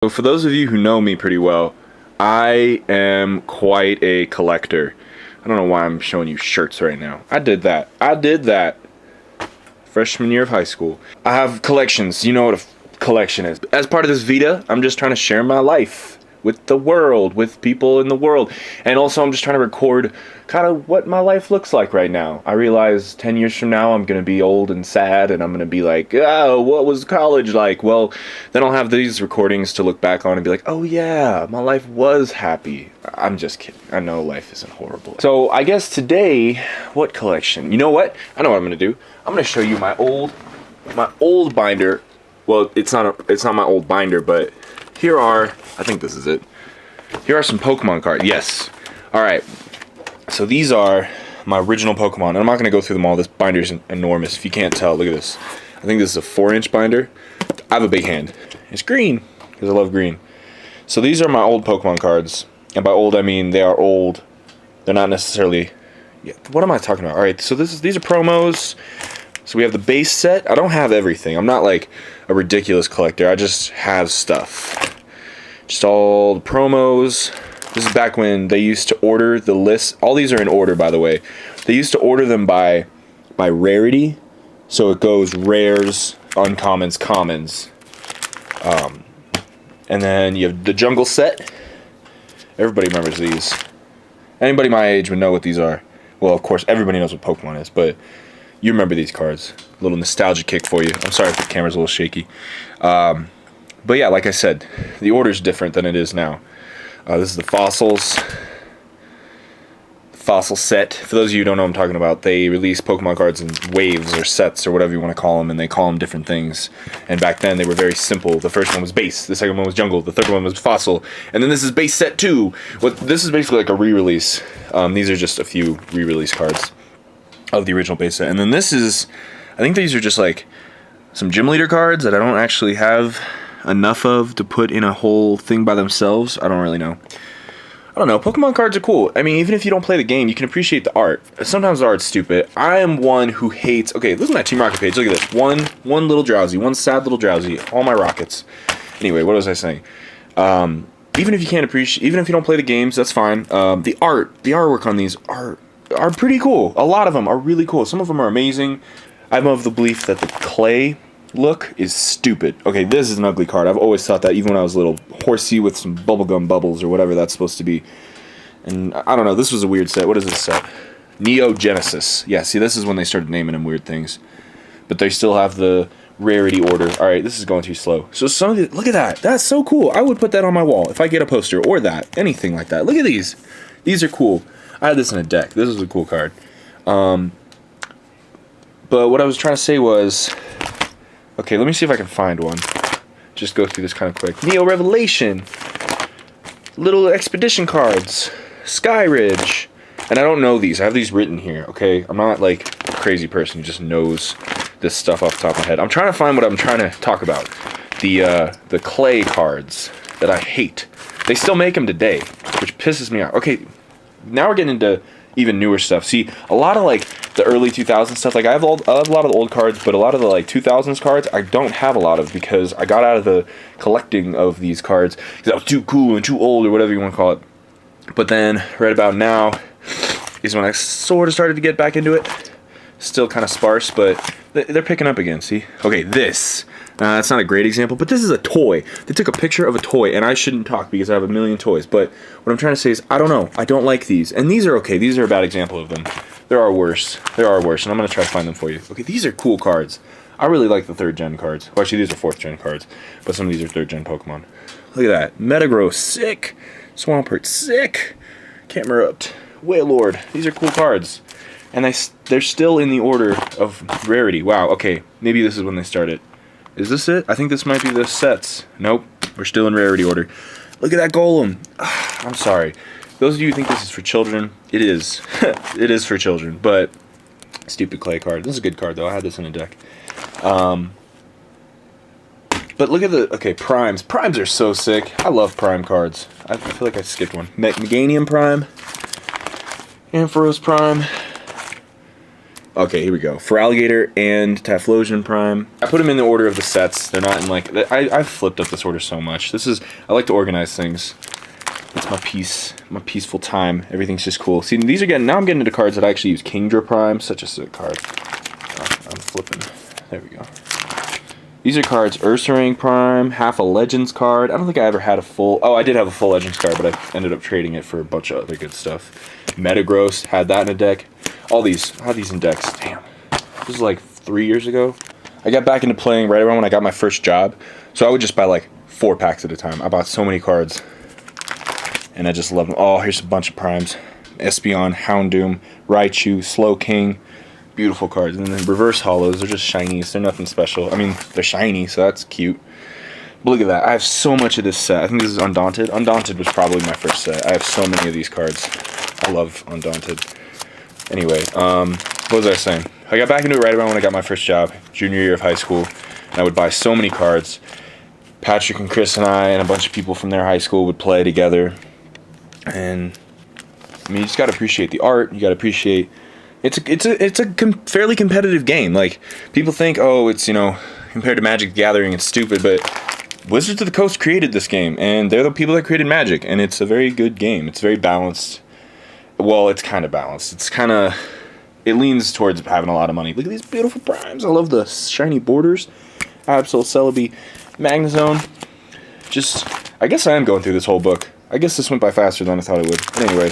So for those of you who know me pretty well, I am quite a collector. I don't know why I'm showing you shirts right now. I did that freshman year of high school. I have collections. You know what a collection is. As part of this VEDA, I'm just trying to share my life with the world, with people in the world. And also I'm just trying to record kind of what my life looks like right now. I realize 10 years from now I'm going to be old and sad and I'm going to be like, oh, what was college like? Well, then I'll have these recordings to look back on and be like, oh yeah, my life was happy. I'm just kidding. I know life isn't horrible. So I guess today, what collection? You know what? I know what I'm going to do. I'm going to show you my old binder. Well, it's not my old binder, but here are, I think this is it. Here are some Pokemon cards. Yes. All right. So these are my original Pokemon. And I'm not going to go through them all. This binder's enormous. If you can't tell, look at this. I think this is a 4-inch binder. I have a big hand. It's green because I love green. So these are my old Pokemon cards. And by old, I mean they are old. They're not necessarily... Yeah, what am I talking about? All right. So these are promos. So we have the base set. I don't have everything. I'm not like a ridiculous collector. I just have stuff. Just all the promos. This is back when they used to order the list. All these are in order, by the way. They used to order them by rarity. So it goes rares, uncommons, commons. And then you have the jungle set. Everybody remembers these. Anybody my age would know what these are. Well, of course, everybody knows what Pokemon is, but you remember these cards. A little nostalgia kick for you. I'm sorry if the camera's a little shaky. But yeah, like I said, the order's different than it is now. This is the fossils. Fossil set. For those of you who don't know what I'm talking about, they release Pokemon cards in waves or sets or whatever you want to call them, and they call them different things. And back then, they were very simple. The first one was base, the second one was jungle, the third one was fossil, and then this is base set 2. This is basically like a re-release. These are just a few re-release cards of the original base set. And then this is, I think these are just like some gym leader cards that I don't actually have enough of to put in a whole thing by themselves. I don't really know. I don't know. Pokemon cards are cool. I mean, even if you don't play the game, you can appreciate the art. Sometimes the art's stupid. I am one who hates... Okay, this is my Team Rocket page. Look at this. One little Drowsy. One sad little Drowsy. All my Rockets. Anyway, what was I saying? Even if you can't appreciate... Even if you don't play the games, that's fine. The artwork on these are pretty cool. A lot of them are really cool. Some of them are amazing. I'm of the belief that the clay look is stupid. Okay, this is an ugly card. I've always thought that, even when I was little. Horsey with some bubblegum bubbles or whatever that's supposed to be. And I don't know, this was a weird set. What is this set? Neo Genesis. Yeah, see, this is when they started naming them weird things. But they still have the rarity order. Alright, this is going too slow. So some of the... Look at that. That's so cool. I would put that on my wall if I get a poster or that. Anything like that. Look at these. These are cool. I had this in a deck. This is a cool card. But what I was trying to say was... Okay, let me see if I can find one. Just go through this kind of quick. Neo Revelation. Little expedition cards. Sky Ridge. And I don't know these. I have these written here, okay? I'm not like a crazy person who just knows this stuff off the top of my head. I'm trying to find what I'm trying to talk about. The clay cards that I hate. They still make them today, which pisses me off. Okay, now we're getting into even newer stuff. See, a lot of like the early 2000s stuff, like I have a lot of the old cards, but a lot of the like 2000s cards I don't have a lot of because I got out of the collecting of these cards because I was too cool and too old or whatever you want to call it. But then right about now is when I sort of started to get back into it. Still kind of sparse, but they're picking up again. See? Okay, this. That's not a great example, but this is a toy. They took a picture of a toy, and I shouldn't talk because I have a million toys. But what I'm trying to say is, I don't know. I don't like these. And these are okay. These are a bad example of them. There are worse. There are worse, and I'm going to try to find them for you. Okay, these are cool cards. I really like the 3rd gen cards. Well, actually, these are 4th gen cards, but some of these are 3rd gen Pokemon. Look at that. Metagross, sick. Swampert, sick. Camerupt, Wailord. These are cool cards. And they're still in the order of rarity. Wow, okay. Maybe this is when they started. Is this it? I think this might be the sets. Nope. We're still in rarity order. Look at that Golem. I'm sorry. Those of you who think this is for children, it is. It is for children, but stupid clay card. This is a good card, though. I had this in a deck. But look at the... Okay, Primes. Primes are so sick. I love Prime cards. I feel like I skipped one. Meganium Prime. Ampharos Prime. Okay, here we go. For Alligator and Typhlosion Prime. I put them in the order of the sets. They're not in like... I've flipped up this order so much. I like to organize things. It's my peaceful time. Everything's just cool. See, now I'm getting into cards that I actually use. Kingdra Prime, such a sick card. I'm flipping. There we go. These are cards. Ursaring Prime, half a Legends card. I don't think I ever had a full... Oh, I did have a full Legends card, but I ended up trading it for a bunch of other good stuff. Metagross, had that in a deck. All these, I had these in decks. Damn. This is like 3 years ago. I got back into playing right around when I got my first job. So I would just buy like 4 packs at a time. I bought so many cards. And I just love them. Oh, here's a bunch of primes. Espeon, Houndoom, Raichu, Slowking. Beautiful cards. And then reverse hollows. They're just shinies. They're nothing special. I mean, they're shiny, so that's cute. But look at that. I have so much of this set. I think this is Undaunted. Undaunted was probably my first set. I have so many of these cards. I love Undaunted. Anyway, what was I saying? I got back into it right around when I got my first job, junior year of high school, and I would buy so many cards. Patrick and Chris and I and a bunch of people from their high school would play together, and I mean, you just gotta appreciate the art. You gotta appreciate it's a fairly competitive game. Like, people think, oh, it's, you know, compared to Magic the Gathering, it's stupid, but Wizards of the Coast created this game, and they're the people that created Magic, and it's a very good game. It's very balanced. Well, it's kind of balanced. It leans towards having a lot of money. Look at these beautiful primes. I love the shiny borders. Absol, Celebi, Magnezone. I guess I am going through this whole book. I guess this went by faster than I thought it would. But anyway,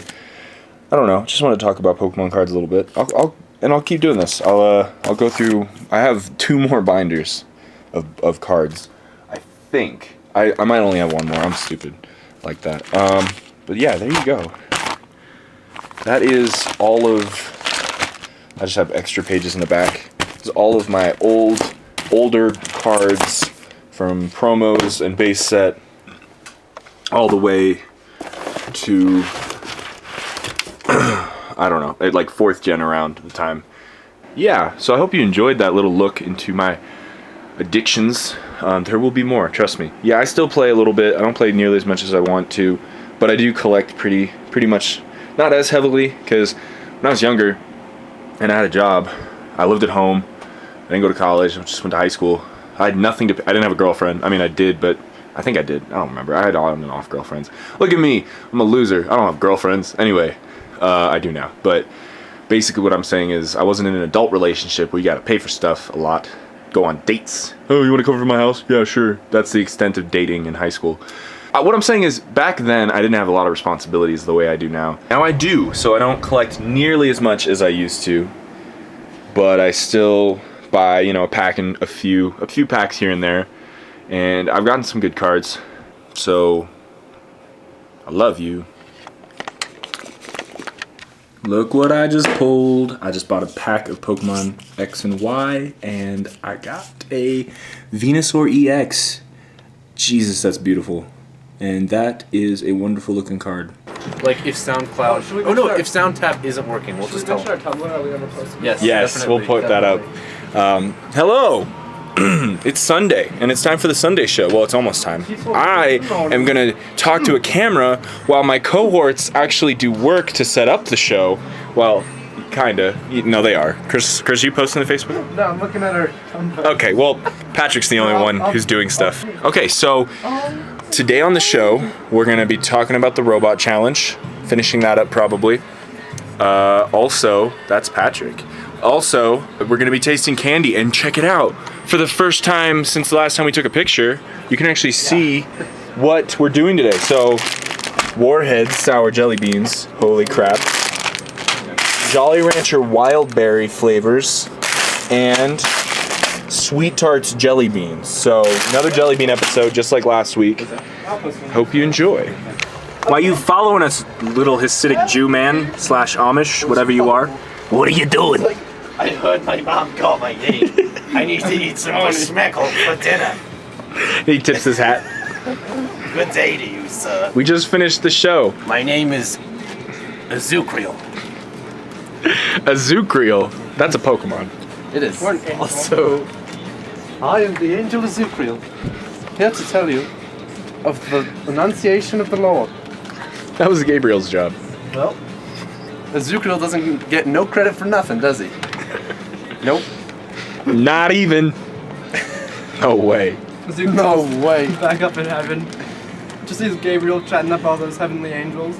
I don't know. Just want to talk about Pokemon cards a little bit. I'll keep doing this. I'll go through. I have 2 more binders of cards. I think I might only have 1 more. I'm stupid like that. But yeah, there you go. That is all of... I just have extra pages in the back. It's all of my older cards from promos and base set all the way to... I don't know, like 4th gen around the time. Yeah, so I hope you enjoyed that little look into my addictions. There will be more, trust me. Yeah, I still play a little bit. I don't play nearly as much as I want to, but I do collect pretty much... Not as heavily, because when I was younger and I had a job, I lived at home. I didn't go to college. I just went to high school. I had nothing to... I didn't have a girlfriend. I mean, I did, but I think I did. I don't remember. I had on and off girlfriends. Look at me. I'm a loser. I don't have girlfriends. Anyway, I do now. But basically what I'm saying is I wasn't in an adult relationship where you got to pay for stuff a lot. Go on dates. Oh, you want to come over to my house? Yeah, sure. That's the extent of dating in high school. What I'm saying is, back then, I didn't have a lot of responsibilities the way I do now. Now I do, so I don't collect nearly as much as I used to. But I still buy, you know, a few packs here and there. And I've gotten some good cards. So, I love you. Look what I just pulled. I just bought a pack of Pokemon X and Y, and I got a Venusaur EX. Jesus, that's beautiful. And that is a wonderful looking card. Like, if SoundCloud... Oh, no, if SoundTap isn't working, we'll just tell them. Yes, we'll put that up. Hello! It's Sunday, and it's time for the Sunday show. Well, it's almost time. I am going to talk to a camera while my cohorts actually do work to set up the show. Well, kinda. No, they are. Chris, you posting the Facebook? No, I'm looking at her. Okay, well, Patrick's the only one who's doing stuff. Okay, so... Today on the show, we're going to be talking about the robot challenge, finishing that up probably. Also, that's Patrick. Also, we're going to be tasting candy, and check it out. For the first time since the last time we took a picture, you can actually see what we're doing today. So, Warhead sour jelly beans, holy crap. Jolly Rancher wild berry flavors, and Sweet Tarts jelly beans. So another jelly bean episode just like last week. Hope you enjoy. Why you following us, little Hasidic Jew man / Amish, whatever you are? What are you doing? I heard my mom call my name. I need to eat some more smeckle for dinner. He tips his hat. Good day to you, sir. We just finished the show. My name is Uzukriel. Uzukriel. That's a Pokemon. It is. Also, I am the angel Uzukriel, here to tell you of the pronunciation of the Lord. That was Gabriel's job. Well, Uzukriel doesn't get no credit for nothing, does he? Nope. Not even. No way. No way. Back up in heaven. Just sees Gabriel chatting up all those heavenly angels.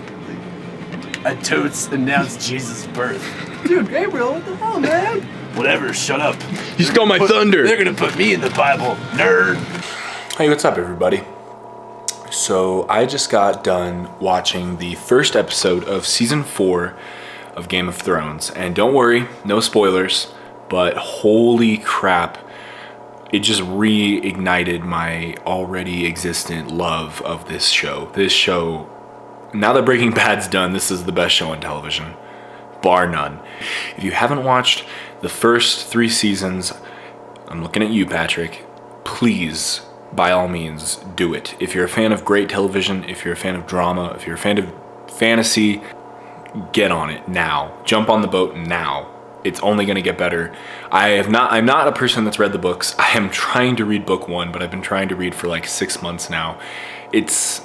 I totes announced Jesus' birth. Dude, Gabriel, what the hell, man? Whatever, shut up. You stole my thunder. They're gonna put me in the Bible, nerd. Hey, what's up, everybody? So I just got done watching the first episode of season 4 of Game of Thrones, and don't worry, no spoilers, but holy crap, it just reignited my already existent love of this show. This show, now that Breaking Bad's done, this is the best show on television, bar none. If you haven't watched the first 3 seasons, I'm looking at you, Patrick, please, by all means, do it. If you're a fan of great television, if you're a fan of drama, if you're a fan of fantasy, get on it now. Jump on the boat now. It's only going to get better. I'm not a person that's read the books. I am trying to read book 1, but I've been trying to read for like 6 months now. It's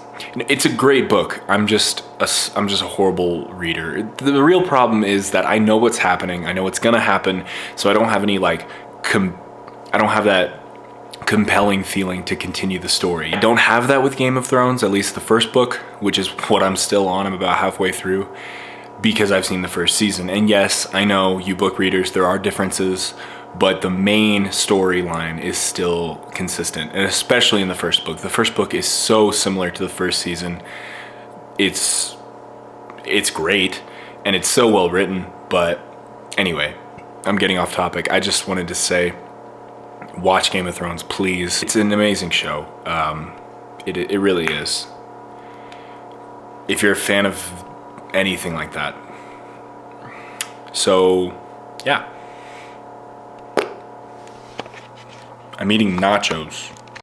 a great book. I'm just a horrible reader. The real problem is that I know what's happening. I know what's going to happen, so I don't have any I don't have that compelling feeling to continue the story. I don't have that with Game of Thrones, at least the first book, which is what I'm still on. I'm about halfway through because I've seen the first season. And yes, I know you book readers, there are differences, but the main storyline is still consistent, and especially in the first book. The first book is so similar to the first season. It's great, and it's so well written, but anyway, I'm getting off topic. I just wanted to say, watch Game of Thrones, please. It's an amazing show. It really is. If you're a fan of anything like that. So, yeah. I'm eating nachos.